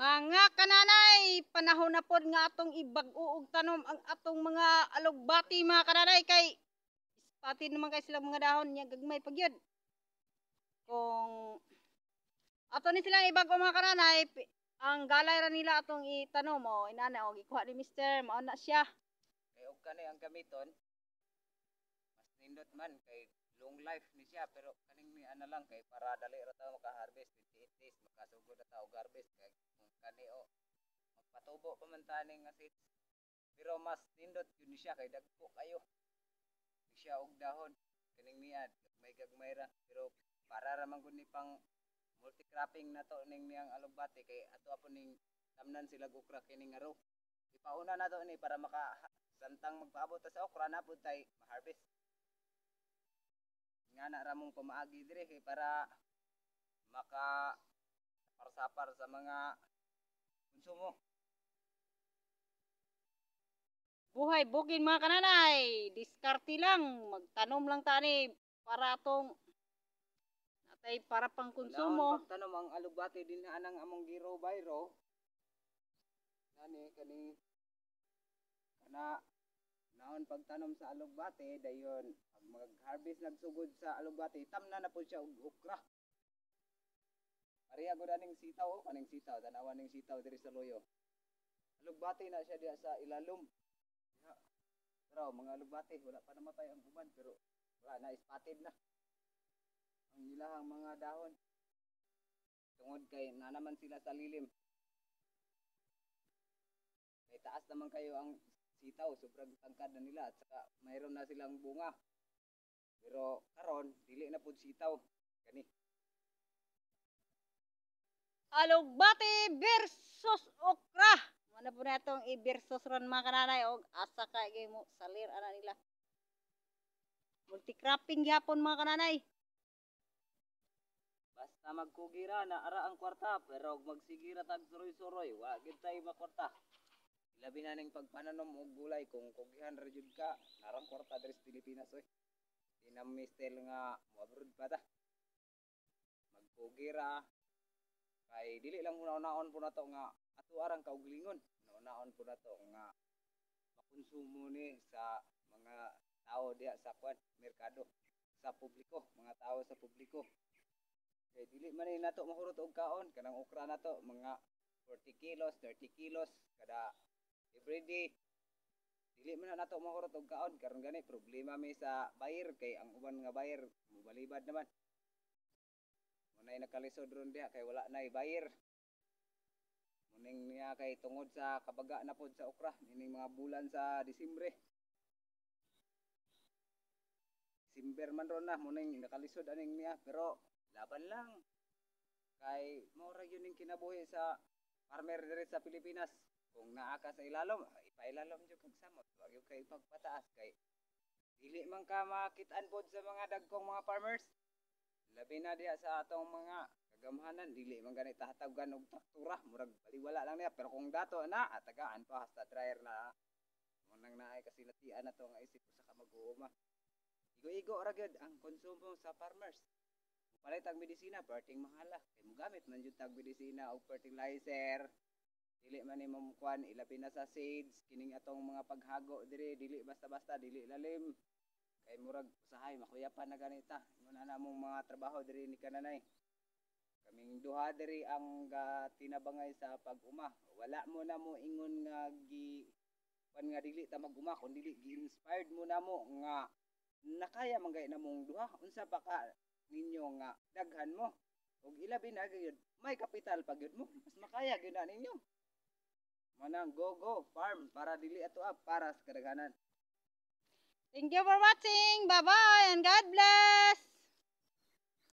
Mga kananay, panahon na pod nga atong ibag-o og tanom ang atong mga alugbati mga kananay kay ispatin naman kay silang mga dahon nya gagmay pagyud. Kung ato ni silang ibag-o mga kananay, ang galay ra nila atong itanom o inana o gikuha ni Mister mao na siya. Kay og kani ang gamiton, mas nindot man kay long life ni siya pero kaning ni ana lang kay para dali ra ta maka-harvest 28 days makasugod na ta og harvest kay kung kani o magpatubo pa man tani nga seeds. Pero mas nindot yun ni siya kay dagko kayo. Ni siya og dahon kaning niya gagmay ra pero para ra man gud ni pang multi-cropping na to ning niyang alugbati kay ato apon ning tamnan sila okra kining araw. Ipauna na to ni para maka santang magpaabot sa okra na pud tay ma-harvest. Nga na ramong pamaagi dire kay para maka sapar sa mga konsumo. Buhay bugin mga kananay, diskarte lang, magtanom lang tani para atong natay para pang konsumo. Naon pagtanom ang alugbati din anang among giro bayro. Nani kani kana naon pagtanom sa alugbati dayon pag mag-harvest nagsugod sa alugbati tamna na po siya og okra. Pareha gud aning sitaw kaning sitaw tanawan ning sitaw diri sa loyo. Alugbati na siya diha sa ilalom. Diha. Pero mga alugbati wala pa namatay ang uban pero wala na spotted na ang ilahang mga dahon. Tungod kay na naman sila sa lilim. Kay taas naman kayo ang sitaw, sobrang tangkad na nila at saka mayroon na silang bunga. Pero karon dili na pud sitaw kani. Alugbati versus okra. Ano po na itong i-versus ron mga kananay o asa ka mo salir ana nila. Multi-cropping gyapon mga kananay. Basta magkugira na ara ang kwarta pero magsigira tag suroy-suroy wa gid tay makwarta. Labi na ning pagpananom og gulay kung kugihan ra jud ka narang kwarta diri sa Pilipinas oy. Dinamistel nga moabroad pa ta. Magkugira kay dili lang una-unaon po nato nga ato arang kauglingon. Una-unaon po nato nga makonsumo ni sa mga tao diha sa kwan merkado sa publiko, mga tao sa publiko. Kay dili man ni nato mahurot og kaon kanang okra nato mga 40 kilos, 30 kilos kada everyday. Dili man nato mahurot og kaon karon gani problema mi sa buyer kay ang uban nga buyer mobalibad naman. Munay nakalisod ron diha kay wala nay buyer. Muning niya kay tungod sa kabaga na pod sa okra ining mga bulan sa Disyembre. December man ron na muning nakalisod aning niya pero laban lang kay mao ra gyud ning kinabuhi sa farmer diri sa Pilipinas. Kung naa ka sa ilalom, ipailalom jud kag samot, wa gyud kay pagpataas kay dili man ka makit-an pod sa mga dagkong mga farmers. Labi na diha sa atong mga kagamhanan dili man gani tahatagan og traktura, murag baliwala lang niya pero kung dato na atagaan pa hasta dryer na mo nang naay kasilatian nato nga isip usa ka mag-uuma. Igo-igo ra gyud ang konsumo sa farmers. Palit ang medisina, perting mahala. Kay mogamit man jud tag medisina og fertilizer. Dili man ni mamkuan ilabi na sa seeds, kining atong mga paghago diri dili basta-basta dili lalim. Kay murag usahay makuyapan na ganita. Ingon na namong mga trabaho diri ni kananay. Kaming duha diri ang tinabangay sa pag-uma. Wala mo na mo ingon nga pan nga dili ta mag-uma kun dili gi-inspired mo na mo nga nakaya man gay namong duha unsa pa ka ninyo nga daghan mo ug ilabi na gyud may kapital pa gyud mo mas makaya gyud na ninyo manang go farm para dili ato para sa kadaghanan. Thank you for watching. Bye-bye and God bless.